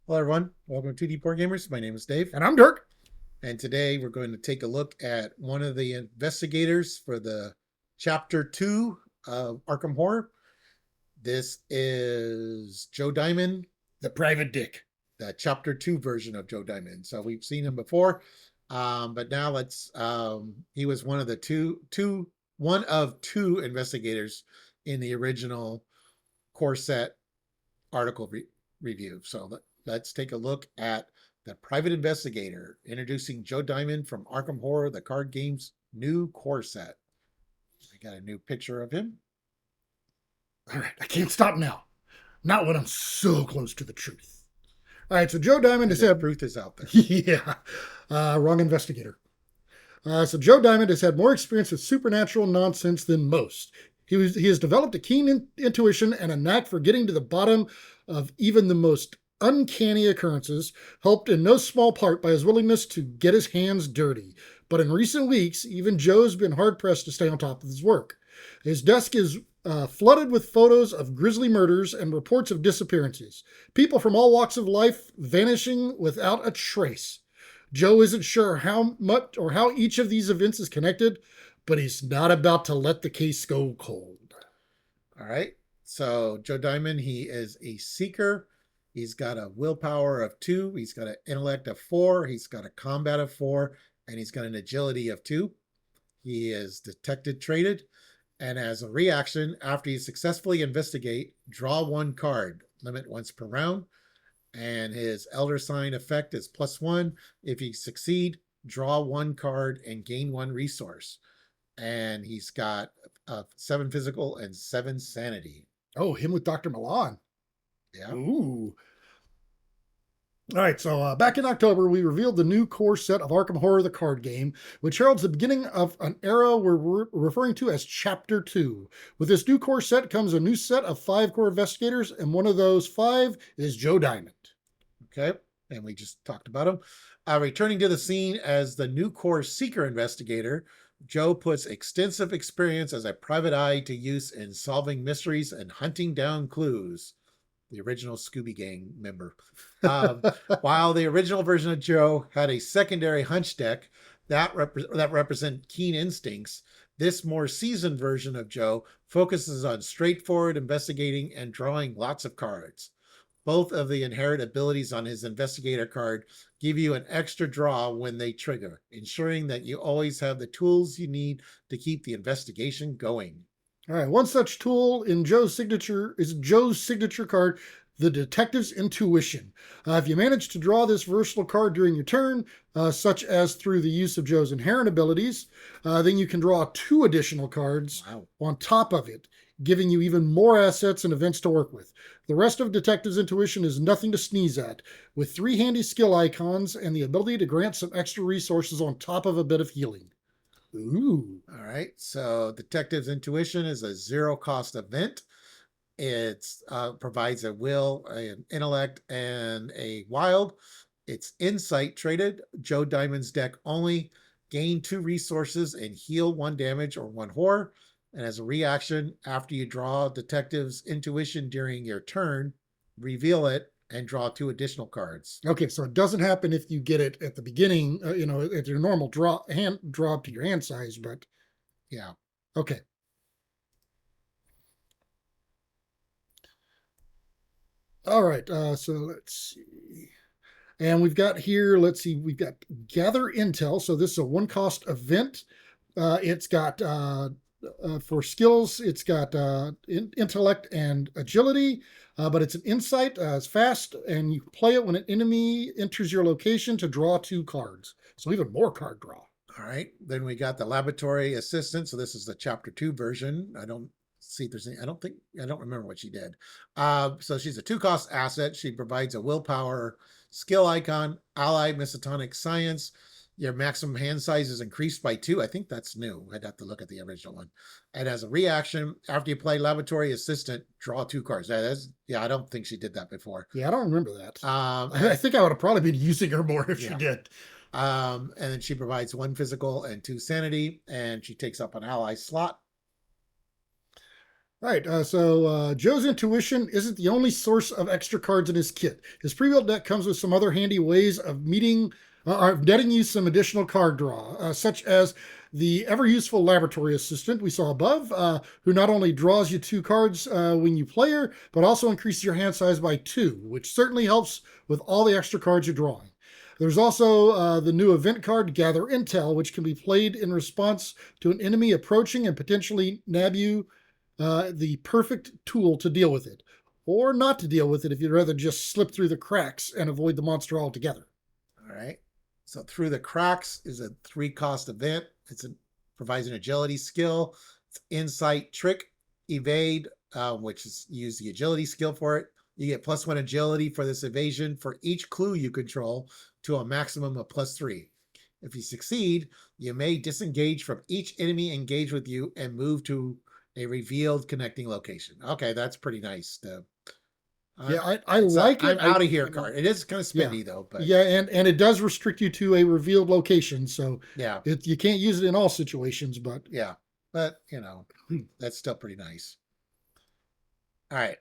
Hello, everyone. Welcome to 2D Board Gamers. My name is Dave, And I'm Dirk. and today we're going to take a look at one of the investigators for the Chapter 2 of Arkham Horror. This is Joe Diamond, The Private Dick. the Chapter 2 version of Joe Diamond. So we've seen him before, but now he was one of the one of two investigators in the original core set article review. So let's take a look at the Private Investigator, introducing Joe Diamond from Arkham Horror, the card game's new core set. I got a new picture of him. All right, I can't stop now. Not when I'm so close to the truth. All right, so Joe Diamond has The had... truth is out there. Yeah, wrong investigator. So Joe Diamond has had more experience with supernatural nonsense than most. He has developed a keen intuition and a knack for getting to the bottom of even the most uncanny occurrences, helped in no small part by his willingness to get his hands dirty. But in recent weeks, even Joe's been hard-pressed to stay on top of his work. His desk is flooded with photos of grisly murders and reports of disappearances. People from all walks of life vanishing without a trace. Joe isn't sure how much or how each of these events is connected, but he's not about to let the case go cold. All right. So Joe Diamond, he is a seeker. He's got a willpower of 2. He's got an intellect of 4. He's got a combat of 4. And he's got an agility of 2. He is detected traded. And as a reaction, after you successfully investigate, draw 1 card, limit once per round. And his Elder Sign effect is +1. If you succeed, draw 1 card and gain 1 resource. And he's got 7 physical and 7 sanity. Oh, him with Dr. Milan. Yeah. Ooh. All right, so back in October, we revealed the new core set of Arkham Horror, the card game, which heralds the beginning of an era we're referring to as Chapter 2. With this new core set comes a new set of 5 core investigators, and one of those 5 is Joe Diamond. Okay, and we just talked about him. Returning to the scene as the new core seeker investigator, Joe puts extensive experience as a private eye to use in solving mysteries and hunting down clues. The original Scooby Gang member. While the original version of Joe had a secondary hunch deck that represent keen instincts, this more seasoned version of Joe focuses on straightforward investigating and drawing lots of cards. Both of the inherent abilities on his investigator card give you an extra draw when they trigger, ensuring that you always have the tools you need to keep the investigation going. All right, one such tool in Joe's signature card, the Detective's Intuition. If you manage to draw this versatile card during your turn, such as through the use of Joe's inherent abilities, then you can draw 2 additional cards on top of it, giving you even more assets and events to work with. The rest of Detective's Intuition is nothing to sneeze at, with 3 handy skill icons and the ability to grant some extra resources on top of a bit of healing. Ooh. All right. So Detective's Intuition is a 0-cost event. It provides a will, an intellect, and a wild. It's insight traded. Joe Diamond's deck only. Gain 2 resources and heal 1 damage or 1 horror. And as a reaction, after you draw Detective's Intuition during your turn, reveal it and draw 2 additional cards. Okay, so it doesn't happen if you get it at the beginning, at your normal draw up to your hand size, but yeah. Okay. All right, so let's see. And we've got here, we've got Gather Intel. So this is a 1-cost event. It's got, for skills, it's got intellect and agility. But it's an insight, it's fast, and you play it when an enemy enters your location to draw 2 cards. So even more card draw. All right. Then we got the laboratory assistant. So this is the Chapter 2 version. I don't see if there's any, I don't remember what she did. So she's a 2-cost asset. She provides a willpower skill icon, ally misotonic science. Your maximum hand size is increased by 2. I think that's new. I'd have to look at the original one. And as a reaction, after you play Laboratory Assistant, draw 2 cards. I don't think she did that before. Yeah, I don't remember that. I think I would have probably been using her more if she did. And then she provides 1 physical and 2 sanity, and she takes up an ally slot. All right, Joe's intuition isn't the only source of extra cards in his kit. His pre-built deck comes with some other handy ways of netting you some additional card draw, such as the ever-useful laboratory assistant we saw above, who not only draws you 2 cards when you play her, but also increases your hand size by 2, which certainly helps with all the extra cards you're drawing. There's also the new event card, Gather Intel, which can be played in response to an enemy approaching and potentially nab you the perfect tool to deal with it, or not to deal with it if you'd rather just slip through the cracks and avoid the monster altogether. All right. So Through the Cracks is a 3-cost event. Provides an agility skill. It's Insight, Trick, Evade, which is use the agility skill for it. You get +1 agility for this evasion for each clue you control to a maximum of +3. If you succeed, you may disengage from each enemy engaged with you and move to a revealed connecting location. Okay, that's pretty nice. I like it. I'm out of here card. It is kind of Yeah, spendy though, but and it does restrict you to a revealed location, so yeah, you can't use it in all situations. But yeah, but that's still pretty nice. All right.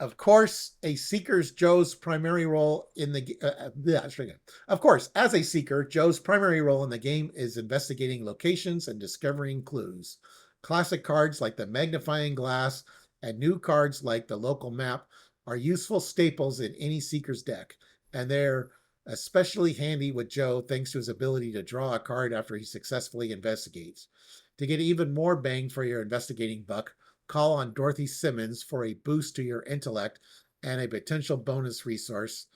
Of course, a seeker's Joe's primary role in the Of course, as a seeker, Joe's primary role in the game is investigating locations and discovering clues. Classic cards like the magnifying glass and new cards like the local map are useful staples in any seeker's deck, and they're especially handy with Joe thanks to his ability to draw a card after he successfully investigates. To get even more bang for your investigating buck, call on Dorothy Simmons for a boost to your intellect and a potential bonus resource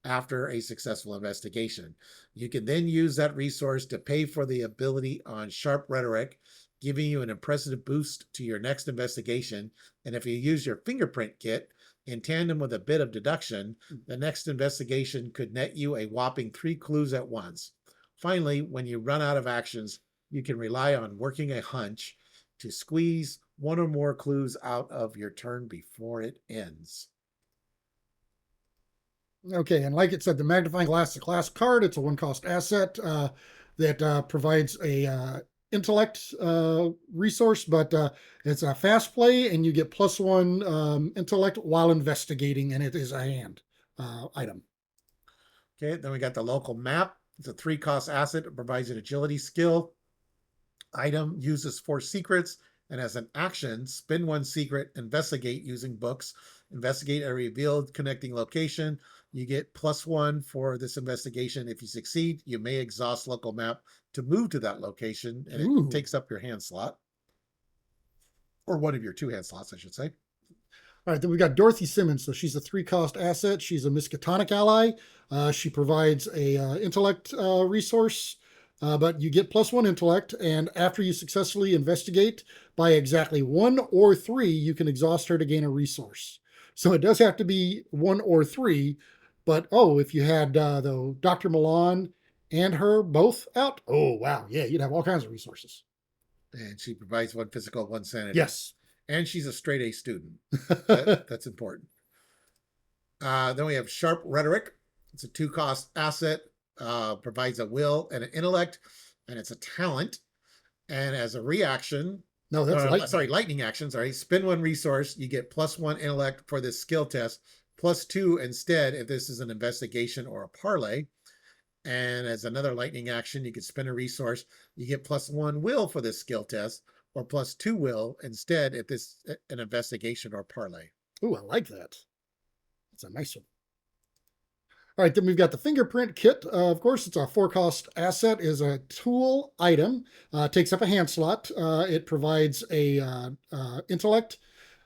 after a successful investigation. You can then use that resource to pay for the ability on Sharp Rhetoric, giving you an impressive boost to your next investigation. And if you use your fingerprint kit in tandem with a bit of deduction, the next investigation could net you a whopping 3 clues at once. Finally, when you run out of actions, you can rely on working a hunch to squeeze 1 or more clues out of your turn before it ends. okay, and like it said, the magnifying glass is a class card. It's a 1-cost asset that provides a intellect resource, but it's a fast play, and you get +1 intellect while investigating, and it is a hand item. Okay, then we got the local map. It's a 3-cost asset. It provides an agility skill. Item uses 4 secrets, and as an action, spin 1 secret, investigate using books, investigate a revealed connecting location. You get +1 for this investigation. If you succeed, you may exhaust local map to move to that location, and Ooh. it takes up your hand slot, or one of your 2 hand slots, I should say. All right, then we got Dorothy Simmons. So she's a 3-cost asset. She's a Miskatonic ally. She provides a intellect resource, but you get +1 intellect, and after you successfully investigate by exactly 1 or 3, you can exhaust her to gain a resource. So it does have to be 1 or 3, but if you had the Dr. Milan and her both out, oh wow, yeah, you'd have all kinds of resources. And she provides 1 physical, 1 sanity. Yes. And she's a straight A student. That's important. Then we have Sharp Rhetoric. It's a 2-cost asset, provides a will and an intellect, and it's a talent. And as a reaction, No, that's lightning action. Sorry, spin 1 resource. You get +1 intellect for this skill test, +2 instead if this is an investigation or a parlay. And as another lightning action, you can spin a resource. You get +1 will for this skill test, or +2 will instead if this an investigation or parlay. Oh, I like that. That's a nice one. All right, then we've got the fingerprint kit. Of course, it's a 4-cost asset, is a tool item, takes up a hand slot. It provides a intellect,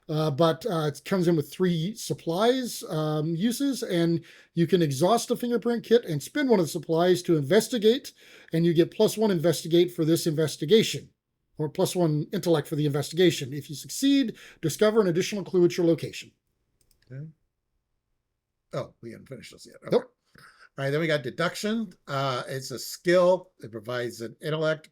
but it comes in with 3 supplies uses, and you can exhaust the fingerprint kit and spin 1 of the supplies to investigate, and you get +1 investigate for this investigation, or +1 intellect for the investigation. If you succeed, discover an additional clue at your location. Okay. Oh, we haven't finished this yet. Okay. Nope. All right, then we got deduction. It's a skill. It provides an intellect.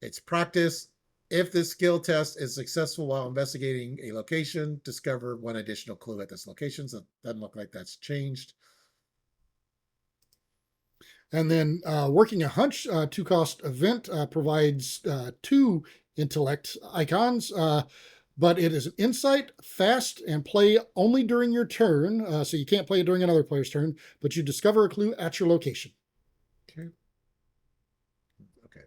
It's practice. If this skill test is successful while investigating a location, discover 1 additional clue at this location. So it doesn't look like that's changed. And then working a hunch, 2-cost event provides 2 intellect icons. but it is an insight, fast, and play only during your turn. So you can't play it during another player's turn, but you discover a clue at your location. Okay. Okay.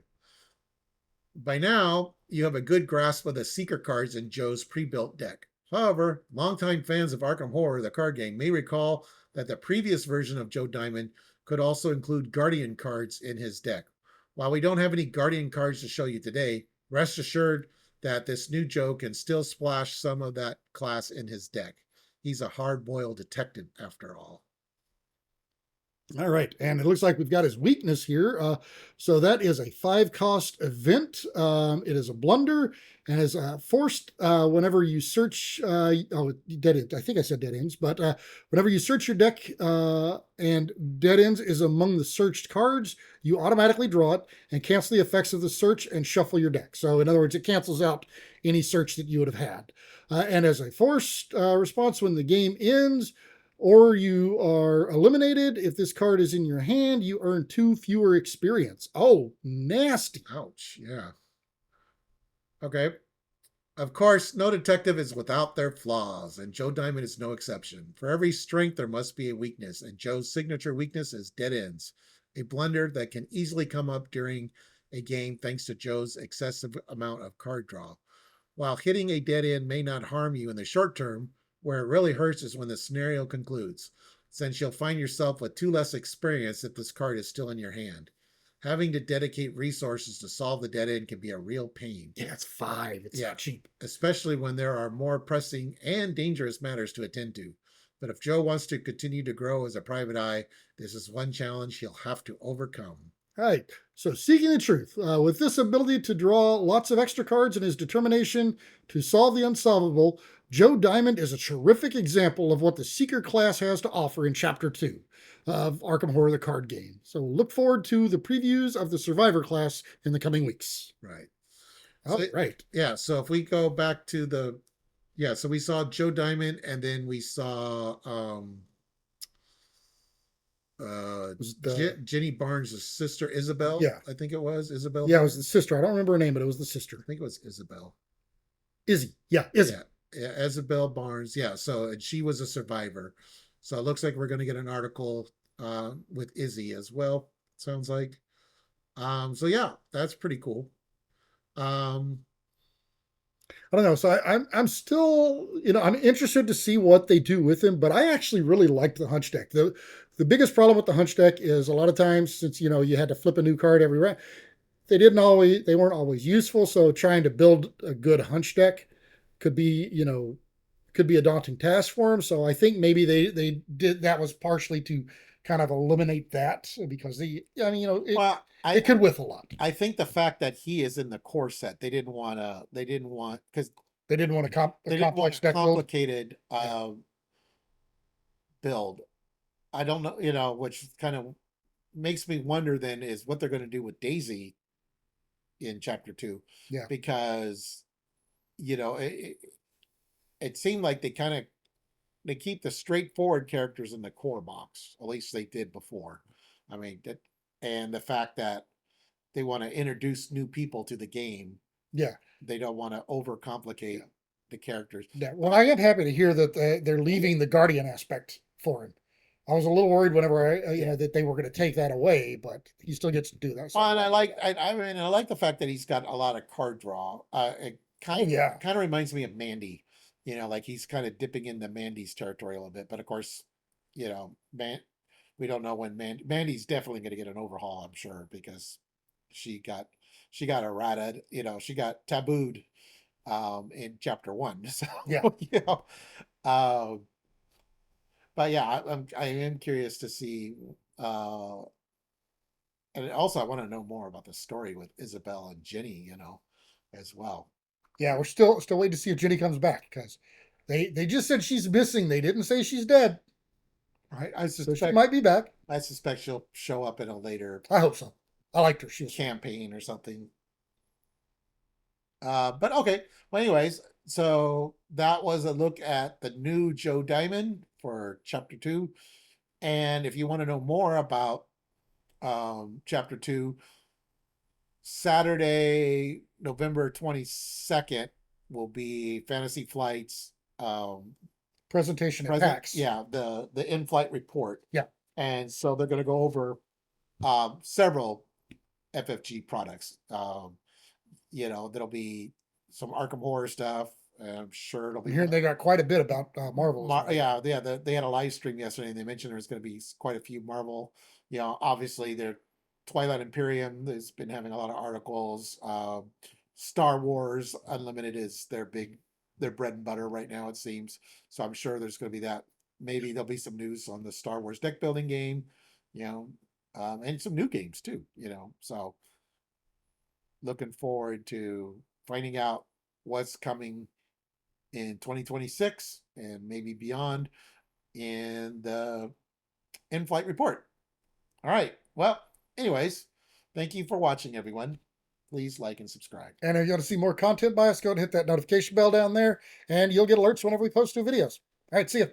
By now, you have a good grasp of the Seeker cards in Joe's pre-built deck. However, longtime fans of Arkham Horror, the card game, may recall that the previous version of Joe Diamond could also include Guardian cards in his deck. While we don't have any Guardian cards to show you today, rest assured that this new Joe can still splash some of that class in his deck. He's a hard-boiled detective after all. All right, and it looks like we've got his weakness here. So that is a 5-cost event. It is a blunder and is forced whenever you search. Dead ends. I think I said dead ends, but whenever you search your deck and dead ends is among the searched cards, you automatically draw it and cancel the effects of the search and shuffle your deck. So in other words, it cancels out any search that you would have had. And as a forced response, when the game ends, or you are eliminated, if this card is in your hand, you earn 2 fewer experience. Oh, nasty. Ouch, yeah. Okay. Of course, no detective is without their flaws, and Joe Diamond is no exception. For every strength, there must be a weakness, and Joe's signature weakness is dead ends, a blunder that can easily come up during a game thanks to Joe's excessive amount of card draw. While hitting a dead end may not harm you in the short term, where it really hurts is when the scenario concludes, since you'll find yourself with 2 less experience if this card is still in your hand. Having to dedicate resources to solve the dead end can be a real pain. Yeah, it's 5. It's Yeah, cheap. especially when there are more pressing and dangerous matters to attend to. But if Joe wants to continue to grow as a private eye, this is one challenge he'll have to overcome. All right, so seeking the truth. With this ability to draw lots of extra cards and his determination to solve the unsolvable, Joe Diamond is a terrific example of what the Seeker class has to offer in Chapter 2 of Arkham Horror, the card game. So look forward to the previews of the Survivor class in the coming weeks. Right. All So, right. yeah, so if we go back to the, yeah, so we saw Joe Diamond and then we saw Jenny Barnes' sister Isabel. Yeah. I think it was Isabel. Yeah, it was the sister. I don't remember her name, but it was the sister. I think it was Isabel. Izzy. Yeah, Izzy. Yeah, Isabel Barnes. Yeah, so and she was a survivor. So it looks like we're going to get an article with Izzy as well. Sounds like. So yeah, that's pretty cool. I don't know. So I'm still, I'm interested to see what they do with him, but I actually really liked the hunch deck. The biggest problem with the hunch deck is a lot of times, since you had to flip a new card every round, they weren't always useful. So trying to build a good hunch deck could be a daunting task for him. So I think maybe they did that was partially to kind of eliminate that, because it could whiff a lot. I think the fact that he is in the core set, they didn't want because They didn't want a they didn't want complex a deck build. complicated build. I don't know, which kind of makes me wonder then is what they're going to do with Daisy in Chapter 2. Yeah. Because, it seemed like they keep the straightforward characters in the core box. At least they did before. I mean, and the fact that they want to introduce new people to the game. Yeah. They don't want to overcomplicate the characters. Yeah. Well, I am happy to hear that they're leaving the Guardian aspect for him. I was a little worried whenever that they were going to take that away, but he still gets to do that. Well, and I like the fact that he's got a lot of card draw. It kind of reminds me of Mandy. Like he's kind of dipping into Mandy's territory a little bit. But of course, we don't know when Mandy's definitely going to get an overhaul, I'm sure, because she got errated, she got tabooed in Chapter 1. So but yeah, I am curious to see and also I want to know more about the story with Isabel and Jenny, as well. Yeah, we're still waiting to see if Jenny comes back, because they just said she's missing. They didn't say she's dead. Right. So she might be back. I suspect she'll show up in a later I hope so. I liked her. She was campaign or something. But okay. Well, anyways, so that was a look at the new Joe Diamond for Chapter 2. And if you want to know more about Chapter 2, Saturday, November 22nd, will be Fantasy Flight's Presentation at present, PAX. yeah, the in-flight report. Yeah. And so they're going to go over several FFG products. There'll be some Arkham Horror stuff. I'm sure it'll I'm be. hearing they got quite a bit about Marvel. Yeah, they had a live stream yesterday, and they mentioned there's going to be quite a few Marvel. Obviously, their Twilight Imperium has been having a lot of articles. Star Wars Unlimited is their bread and butter right now, it seems. So I'm sure there's going to be that. Maybe there'll be some news on the Star Wars deck building game, and some new games too. So looking forward to finding out what's coming in 2026 and maybe beyond in the in-flight report. All right. Well, anyways, thank you for watching, everyone. Please like and subscribe. And if you want to see more content by us, go and hit that notification bell down there, and you'll get alerts whenever we post new videos. All right, see you.